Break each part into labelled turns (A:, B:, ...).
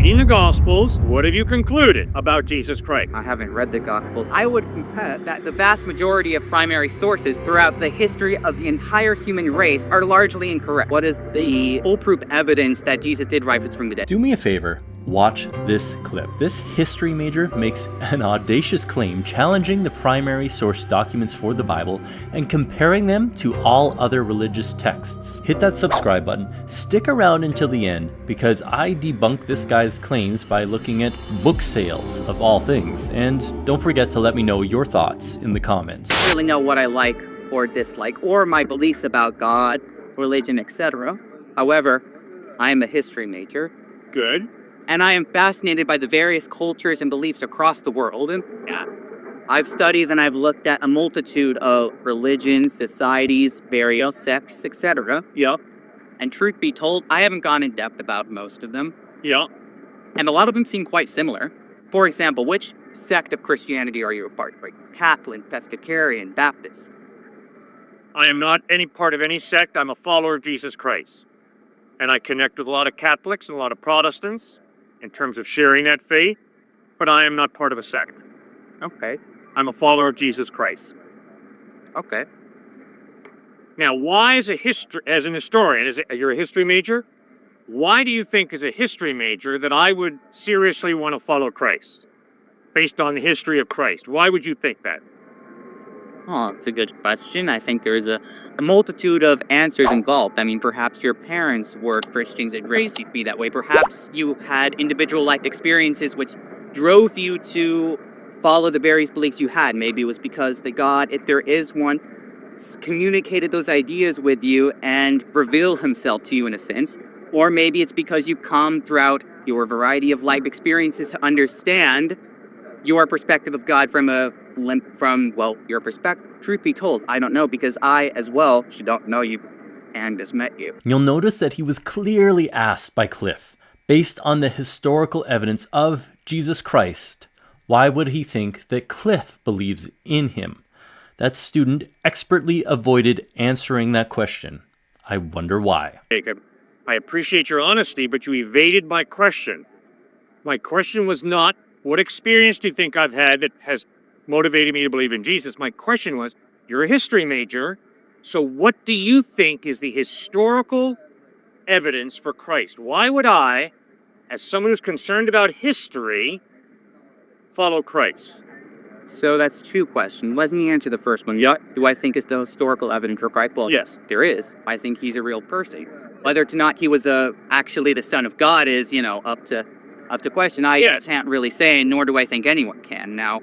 A: reading the Gospels, what have you concluded about Jesus Christ?
B: I haven't read the Gospels. I would confess that the vast majority of primary sources throughout the history of the entire human race are largely incorrect. What is the foolproof evidence that Jesus did rise from the dead?
C: Do me a favor, watch this clip. This history major makes an audacious claim challenging the primary source documents for the Bible and comparing them to all other religious texts. Hit that subscribe button, stick around until the end, because I debunk this guy's claims by looking at book sales of all things. And don't forget to let me know your thoughts in the comments.
B: I don't really know what I like or dislike, or my beliefs about God, religion, etc. However, I am a history major.
A: Good.
B: And I am fascinated by the various cultures and beliefs across the world. And I've studied and I've looked at a multitude of religions, societies, various sects, etc.
A: Yeah.
B: And truth be told, I haven't gone in depth about most of them.
A: Yeah.
B: And a lot of them seem quite similar. For example, which sect of Christianity are you a part of? Like Catholic, Presbyterian, Baptist?
A: I am not any part of any sect. I'm a follower of Jesus Christ. And I connect with a lot of Catholics and a lot of Protestants in terms of sharing that faith, but I am not part of a sect.
B: Okay.
A: I'm a follower of Jesus Christ.
B: Okay.
A: Now, why as an historian, you're a history major? Why do you think as a history major that I would seriously want to follow Christ based on the history of Christ? Why would you think that?
B: Oh, it's a good question. I think there's a multitude of answers involved. I mean, perhaps your parents were Christians and raised you to be that way. Perhaps you had individual life experiences which drove you to follow the various beliefs you had. Maybe it was because the God, if there is one, communicated those ideas with you and revealed himself to you in a sense. Or maybe it's because you come throughout your variety of life experiences to understand your perspective of God from your perspective. Truth be told, I don't know, because I, as well, don't know you and just met you.
C: You'll notice that he was clearly asked by Cliffe, based on the historical evidence of Jesus Christ, why would he think that Cliffe believes in him? That student expertly avoided answering that question. I wonder why.
A: Jacob, I appreciate your honesty, but you evaded my question. My question was not, what experience do you think I've had that has motivated me to believe in Jesus? My question was, you're a history major, so what do you think is the historical evidence for Christ? Why would I, as someone who's concerned about history, follow Christ?
B: So that's two questions. Let me answer the first one.
A: Yeah.
B: Do I think it's the historical evidence for Christ? Well,
A: yes.
B: There is. I think he's a real person. Whether or not he was actually the son of God is, up to question. I can't really say, nor do I think anyone can. Now,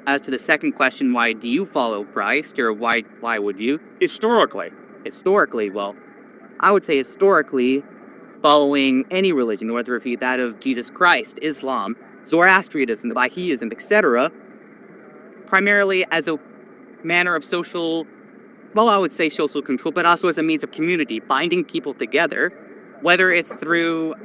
B: as to the second question, why do you follow Christ, or why would you?
A: Historically,
B: well, I would say historically, following any religion, whether it be that of Jesus Christ, Islam, Zoroastrianism, the Baha'ism, etc., primarily as a manner of social control, but also as a means of community, binding people together, whether it's through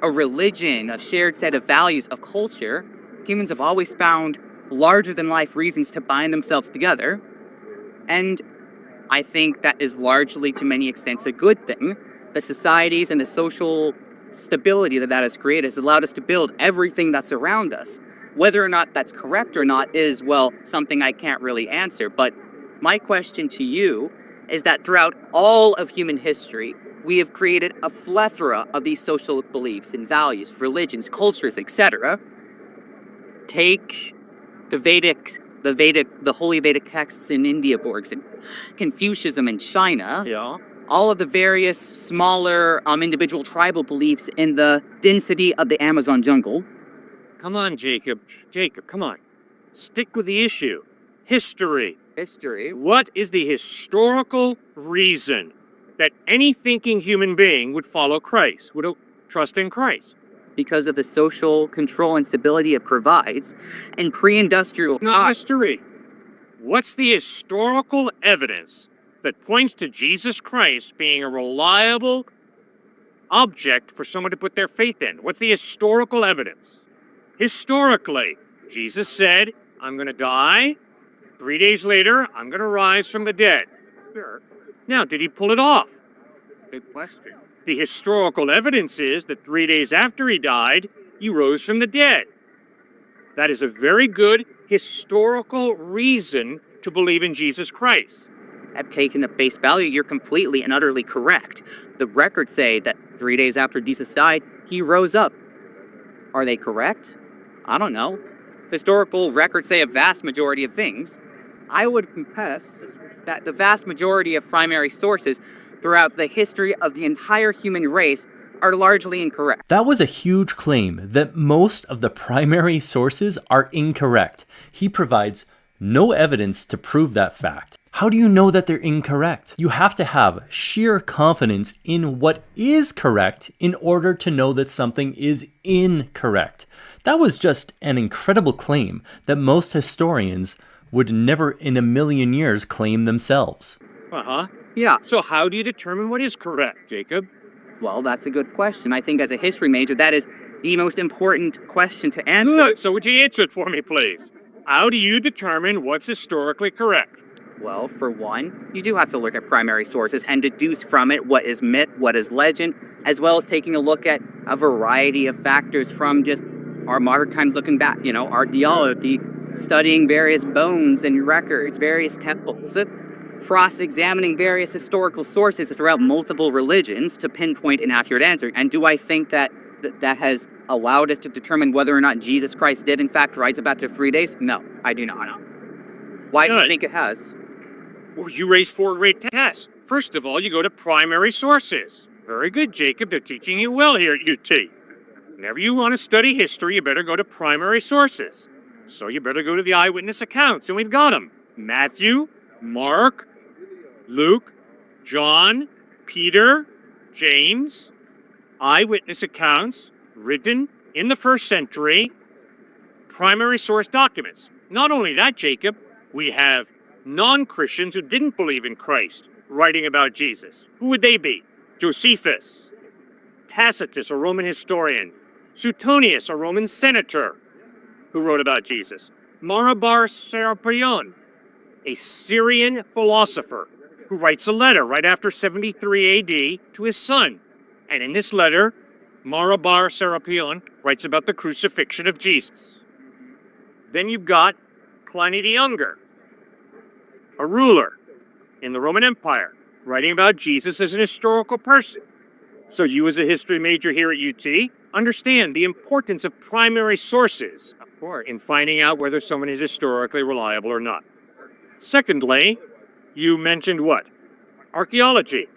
B: a religion, a shared set of values, of culture. Humans have always found larger-than-life reasons to bind themselves together, and I think that is largely, to many extents, a good thing. The societies and the social stability that has created has allowed us to build everything that's around us. Whether or not that's correct or not is, something I can't really answer, but my question to you is that throughout all of human history, we have created a plethora of these social beliefs and values, religions, cultures, etc. Take the holy Vedic texts in India, for example, Confucianism in China, all of the various smaller individual tribal beliefs in the density of the Amazon jungle.
A: Come on, Jacob. Jacob, come on. Stick with the issue. History. What is the historical reason that any thinking human being would follow Christ, would trust in Christ?
B: Because of the social control and stability it provides, and pre-industrial...
A: It's not history. What's the historical evidence that points to Jesus Christ being a reliable object for someone to put their faith in? What's the historical evidence? Historically, Jesus said, I'm going to die. 3 days later, I'm going to rise from the dead. Sure. Now, did he pull it off?
B: Good question.
A: The historical evidence is that 3 days after he died, he rose from the dead. That is a very good historical reason to believe in Jesus Christ.
B: At taken at face value, you're completely and utterly correct. The records say that 3 days after Jesus died, he rose up. Are they correct? I don't know. Historical records say a vast majority of things. I would confess that the vast majority of primary sources throughout the history of the entire human race are largely incorrect.
C: That was a huge claim that most of the primary sources are incorrect. He provides no evidence to prove that fact. How do you know that they're incorrect? You have to have sheer confidence in what is correct in order to know that something is incorrect. That was just an incredible claim that most historians would never in a million years claim themselves.
A: Uh-huh.
B: Yeah,
A: So how do you determine what is correct, Jacob?
B: well, that's a good question. I think as a history major, that is the most important question to answer.
A: So would you answer it for me, please? How do you determine what's historically correct?
B: Well, for one, you do have to look at primary sources and deduce from it what is myth, what is legend, as well as taking a look at a variety of factors from just our modern times looking back, archaeology, studying various bones and records, various temples, cross-examining various historical sources throughout multiple religions to pinpoint an accurate answer. And do I think that has allowed us to determine whether or not Jesus Christ did in fact rise up after 3 days? No, I do not. Why do you think it has?
A: Well, you raised 4 great tests. First of all, you go to primary sources. Very good, Jacob. They're teaching you well here at UT. Whenever you want to study history, you better go to primary sources. So you better go to the eyewitness accounts, and we've got them. Matthew, Mark, Luke, John, Peter, James. Eyewitness accounts written in the 1st century. Primary source documents. Not only that, Jacob, we have non-Christians who didn't believe in Christ writing about Jesus. Who would they be? Josephus, Tacitus, a Roman historian, Suetonius, a Roman senator who wrote about Jesus, Marabar Serapion, a Syrian philosopher who writes a letter right after 73 AD to his son. And in this letter, Marabar Serapion writes about the crucifixion of Jesus. Then you've got Pliny the Younger, a ruler in the Roman Empire, writing about Jesus as an historical person. So you as a history major here at UT understand the importance of primary sources in finding out whether someone is historically reliable or not. Secondly, you mentioned what? Archaeology.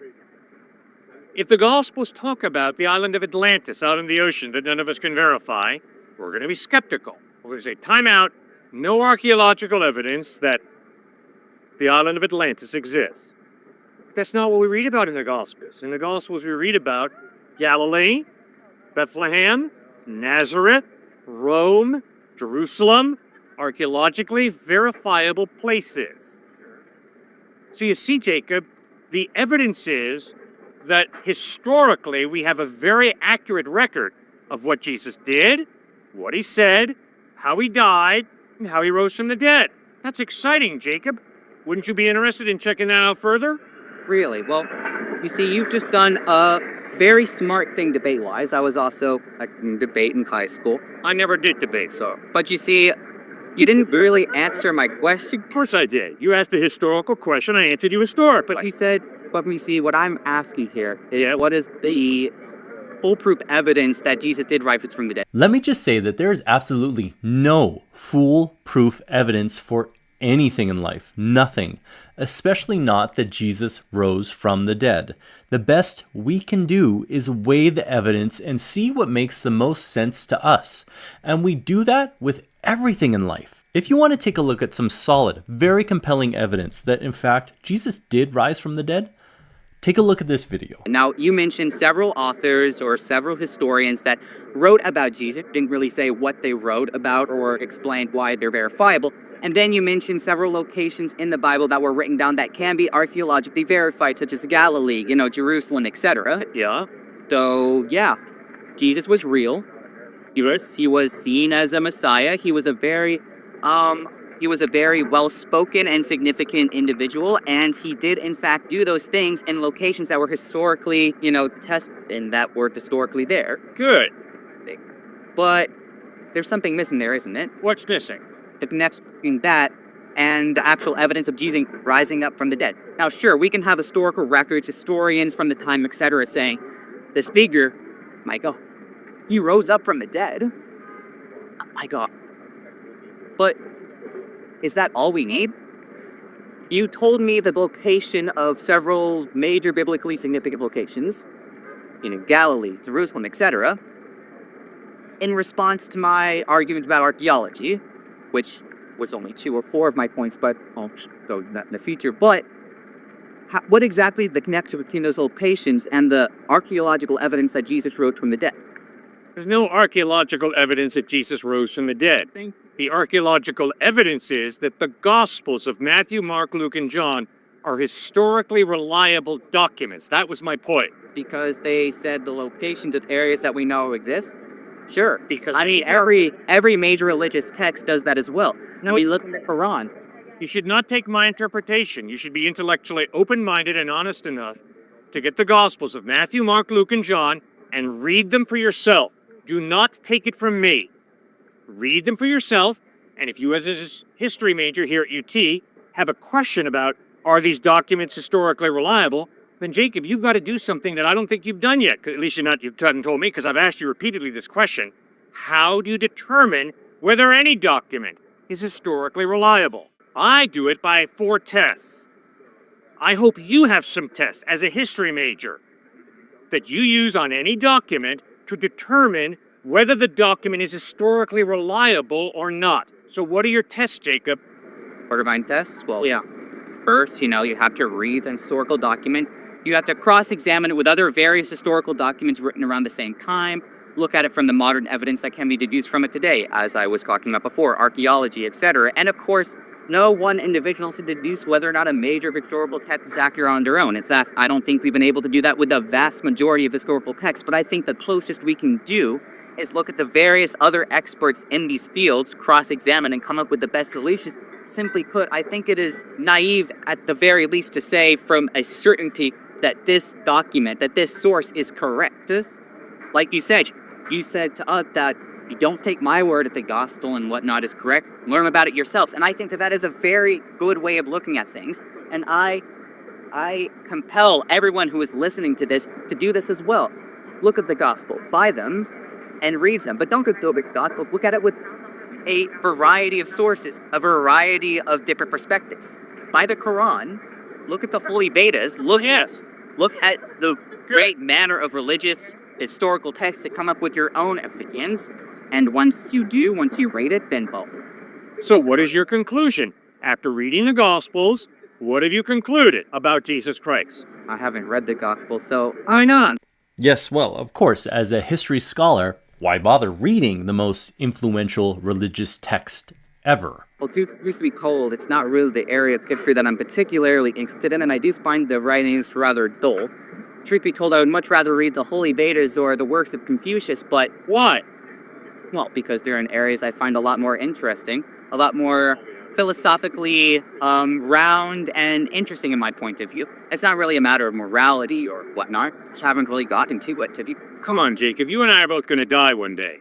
A: If the Gospels talk about the island of Atlantis out in the ocean that none of us can verify, we're going to be skeptical. We're going to say, time out, no archaeological evidence that the island of Atlantis exists. That's not what we read about in the Gospels. In the Gospels, we read about Galilee, Bethlehem, Nazareth, Rome, Jerusalem, archaeologically verifiable places. So you see, Jacob, the evidence is that historically we have a very accurate record of what Jesus did, what he said, how he died, and how he rose from the dead. That's exciting, Jacob. Wouldn't you be interested in checking that out further?
B: Really? Well, you see, you've just done a very smart thing debate-wise. I was also a debate in high school.
A: I never did debate, so.
B: But you see, you didn't really answer my question.
A: Of course I did. You asked a historical question, I answered you historically.
B: But you said, but you see, what I'm asking here is, what is the foolproof evidence that Jesus did rise from the dead?
C: Let me just say that there is absolutely no foolproof evidence for anything in life. Nothing. Especially not that Jesus rose from the dead. The best we can do is weigh the evidence and see what makes the most sense to us. And we do that with everything in life. If you want to take a look at some solid, very compelling evidence that in fact Jesus did rise from the dead, take a look at this video.
B: Now, you mentioned several authors or several historians that wrote about Jesus, didn't really say what they wrote about or explained why they're verifiable. And then you mentioned several locations in the Bible that were written down that can be archaeologically verified, such as Galilee, Jerusalem, etc.
A: Yeah.
B: So, yeah, Jesus was real. He was seen as a Messiah. He was a very well-spoken and significant individual, and he did, in fact, do those things in locations that were historically, tested and that were historically there.
A: Good.
B: But there's something missing there, isn't it?
A: What's missing?
B: The connection between that and the actual evidence of Jesus rising up from the dead. Now, sure, we can have historical records, historians from the time, etc., saying, this figure, my God, he rose up from the dead. My God. But is that all we need? You told me the location of several major biblically significant locations, Galilee, Jerusalem, etc., in response to my argument about archaeology, which was only 2 or 4 of my points, but I'll go that in the future. But what exactly is the connection between those locations and the archaeological evidence that Jesus rose from the dead?
A: There's no archaeological evidence that Jesus rose from the dead. The archaeological evidence is that the Gospels of Matthew, Mark, Luke, and John are historically reliable documents. That was my point.
B: Because they said the locations of areas that we know exist? Sure.
A: Because
B: I mean, every major religious text does that as well.
A: No,
B: we look at the Quran.
A: You should not take my interpretation. You should be intellectually open-minded and honest enough to get the Gospels of Matthew, Mark, Luke, and John and read them for yourself. Do not take it from me. Read them for yourself, and if you as a history major here at UT have a question about are these documents historically reliable, then Jacob, you've got to do something that I don't think you've done yet. At least you haven't told me, because I've asked you repeatedly this question. How do you determine whether any document is historically reliable? I do it by 4 tests. I hope you have some tests as a history major that you use on any document to determine whether the document is historically reliable or not. So what are your tests, Jacob?
B: What are my tests? Well, yeah. First, you have to read the historical document. You have to cross-examine it with other various historical documents written around the same time, look at it from the modern evidence that can be deduced from it today, as I was talking about before, archaeology, etc. And of course, no one individual can deduce whether or not a major historical text is accurate on their own. In fact, I don't think we've been able to do that with the vast majority of historical texts, but I think the closest we can do is look at the various other experts in these fields, cross-examine, and come up with the best solutions. Simply put, I think it is naive at the very least to say from a certainty that this document, that this source is correct. Like you said to us that you don't take my word that the gospel and whatnot is correct, learn about it yourselves. And I think that is a very good way of looking at things. And I compel everyone who is listening to this to do this as well. Look at the gospel, buy them, and read them. But don't go to the gospel, look at it with a variety of sources, a variety of different perspectives. Buy the Quran, look at the Holy Vedas, look at the great manner of religious historical texts to come up with your own opinions. And once you rate it, then vote.
A: So what is your conclusion? After reading the Gospels, what have you concluded about Jesus Christ?
B: I haven't read the Gospel, so why not?
C: Yes, well, of course, as a history scholar, why bother reading the most influential religious text ever?
B: Well, truth to be told, it's not really the area of scripture that I'm particularly interested in, and I do find the writings rather dull. Truth be told, I would much rather read the Holy Vedas or the works of Confucius, but
A: why?
B: Well, because they're in areas I find a lot more interesting, a lot more philosophically round and interesting in my point of view. It's not really a matter of morality or whatnot. Just haven't really gotten to it.
A: Come on, Jacob. You and I are both going to die one day.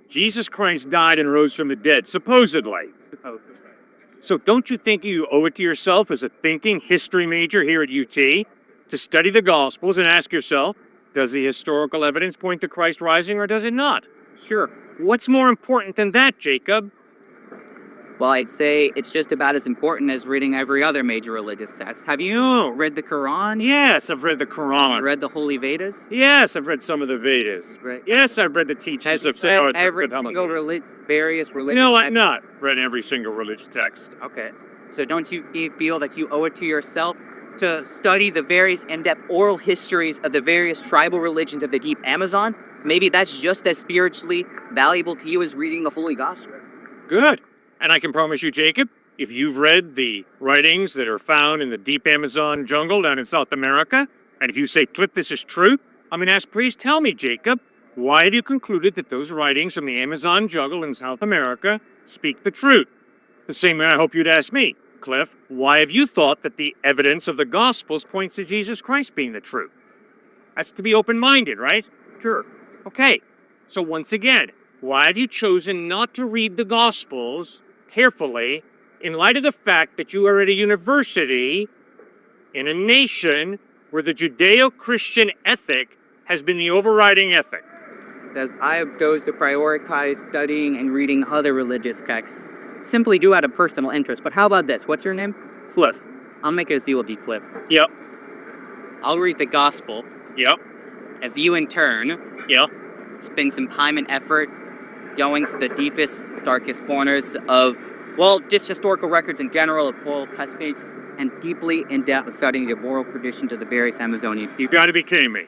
A: Jesus Christ died and rose from the dead, supposedly. So don't you think you owe it to yourself as a thinking history major here at UT to study the Gospels and ask yourself, does the historical evidence point to Christ rising or does it not?
B: Sure.
A: What's more important than that, Jacob?
B: Well, I'd say it's just about as important as reading every other major religious text. Have you read the Quran?
A: Yes, I've read the Quran.
B: Read the Holy Vedas?
A: Yes, I've read some of the Vedas.
B: Right.
A: Yes, I've read the teachings of
B: every single various religious
A: No,
B: texts?
A: I've not read every single religious text.
B: Okay. So don't you feel that you owe it to yourself to study the various in-depth oral histories of the various tribal religions of the deep Amazon? Maybe that's just as spiritually valuable to you as reading the Holy Gospel.
A: Good. And I can promise you, Jacob, if you've read the writings that are found in the deep Amazon jungle down in South America, and if you say, Cliff, this is true, I'm going to ask, please tell me, Jacob, why have you concluded that those writings from the Amazon jungle in South America speak the truth? The same way I hope you'd ask me, Cliff, why have you thought that the evidence of the Gospels points to Jesus Christ being the truth? That's to be open-minded, right?
B: Sure.
A: Okay. So once again, Why have you chosen not to read the Gospels carefully in light of the fact that you are at a university in a nation where the Judeo-Christian ethic has been the overriding ethic?
B: Because I chose to prioritize studying and reading other religious texts, simply due out of personal interest. But how about this? What's your name?
A: Cliffe.
B: I'll make a deal with you, Cliff.
A: Yep.
B: I'll read the gospel.
A: Yep.
B: If you, in turn,
A: Yep.
B: spend some time and effort going to the deepest, darkest corners of, well, just historical records in general, of oral cascades, and deeply in-depth studying the oral traditions of the various Amazonian people.
A: You gotta be kidding me.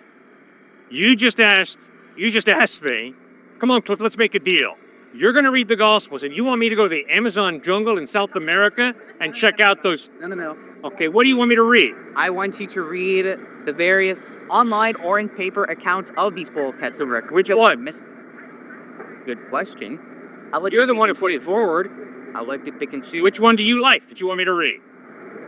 A: You just asked me, come on, Cliff, let's make a deal. You're gonna read the Gospels, and you want me to go to the Amazon jungle in South America and check out those...
B: No.
A: Okay, what do you want me to read?
B: I want you to read the various online or in paper accounts of these oral texts of record.
A: Which one?
B: Good question.
A: You're the one who put it forward.
B: I'll let you pick and choose.
A: Which one do you like that you want me to read?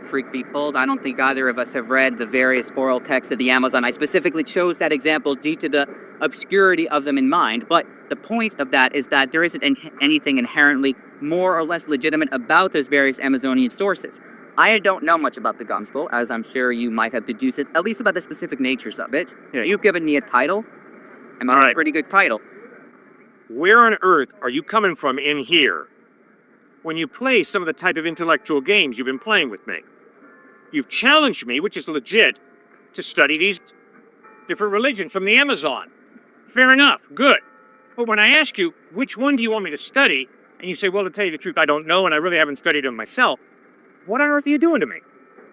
B: Freak be told, I don't think either of us have read the various oral texts of the Amazon. I specifically chose that example due to the obscurity of them in mind, but the point of that is that there isn't anything inherently more or less legitimate about those various Amazonian sources. I don't know much about the gospel, as I'm sure you might have deduced it, at least about the specific natures of it.
A: Yeah.
B: You've given me a title. I mean,
A: All right.
B: a pretty good title.
A: Where on earth are you coming from in here when you play some of the type of intellectual games you've been playing with me? You've challenged me, which is legit, to study these different religions from the Amazon. Fair enough, good. But when I ask you, which one do you want me to study, and you say, well, to tell you the truth, I don't know, and I really haven't studied them myself, what on earth are you doing to me?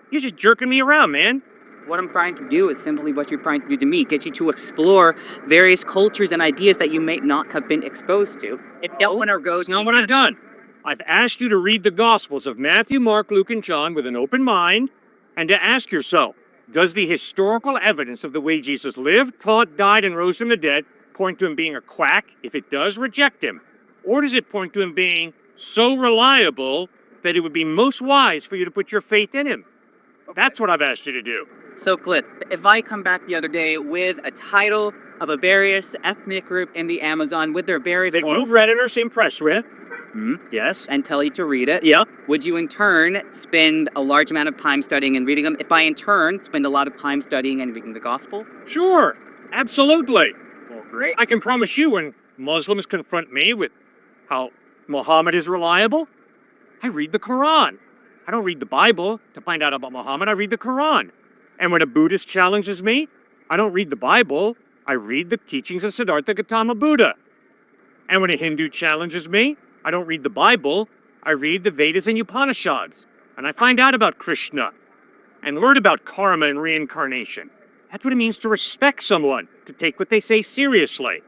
A: You're just jerking me around, man.
B: What I'm trying to do is simply what you're trying to do to me, get you to explore various cultures and ideas that you may not have been exposed to. If no one goes,
A: That's not what I've done. I've asked you to read the Gospels of Matthew, Mark, Luke, and John with an open mind, and to ask yourself, does the historical evidence of the way Jesus lived, taught, died, and rose from the dead point to him being a quack? If it does, reject him. Or does it point to him being so reliable that it would be most wise for you to put your faith in him? That's what I've asked you to do.
B: So, Cliff, if I come back the other day with a title of a various ethnic group in the Amazon with their various...
A: That you've read it or seem impressed with. Yes.
B: And tell you to read it.
A: Yeah.
B: Would you in turn spend a large amount of time studying and reading them? If I in turn spend a lot of time studying and reading the gospel?
A: Sure. Absolutely. Well, great. I can promise you when Muslims confront me with how Muhammad is reliable, I read the Quran. I don't read the Bible to find out about Muhammad. I read the Quran. And when a Buddhist challenges me, I don't read the Bible. I read the teachings of Siddhartha Gautama Buddha. And when a Hindu challenges me, I don't read the Bible. I read the Vedas and Upanishads. And I find out about Krishna and learn about karma and reincarnation. That's what it means to respect someone, to take what they say seriously.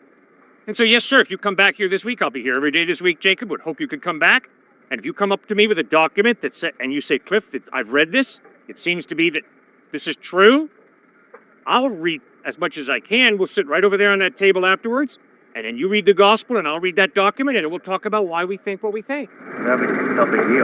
A: And so, yes, sir, if you come back here this week, I'll be here every day this week, Jacob. Would hope you could come back. And if you come up to me with a document that and you say, Cliff, that I've read this, it seems to be that this is true, I'll read as much as I can. We'll sit right over there on that table afterwards, and then you read the gospel, and I'll read that document, and we'll talk about why we think what we think.
B: No big deal.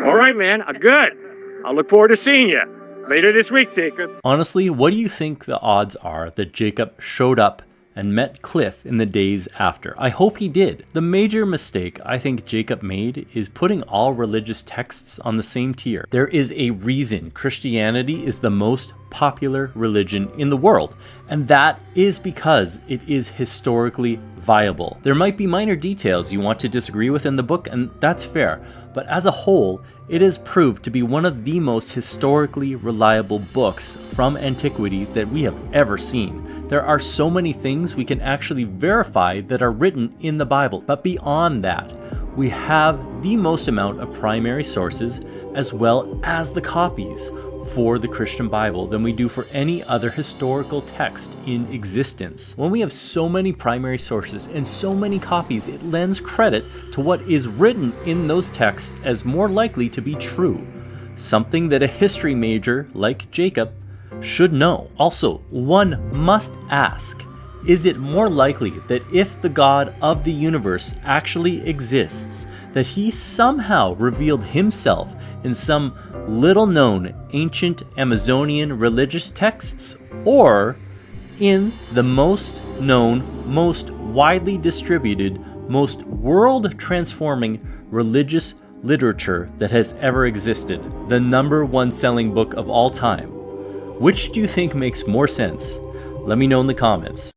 A: All right, man. Good. I'll look forward to seeing you later this week, Jacob.
C: Honestly, what do you think the odds are that Jacob showed up and met Cliff in the days after? I hope he did. The major mistake I think Jacob made is putting all religious texts on the same tier. There is a reason Christianity is the most popular religion in the world, and that is because it is historically viable. There might be minor details you want to disagree with in the book, and that's fair, but as a whole, it is proved to be one of the most historically reliable books from antiquity that we have ever seen. There are so many things we can actually verify that are written in the Bible, but beyond that, we have the most amount of primary sources as well as the copies for the Christian Bible than we do for any other historical text in existence. When we have so many primary sources and so many copies, it lends credit to what is written in those texts as more likely to be true, something that a history major like Jacob should know. Also, one must ask, is it more likely that if the God of the universe actually exists, that he somehow revealed himself in some little-known ancient Amazonian religious texts, or in the most known, most widely distributed most world-transforming religious literature that has ever existed, the #1 selling book of all time. Which do you think makes more sense? Let me know in the comments.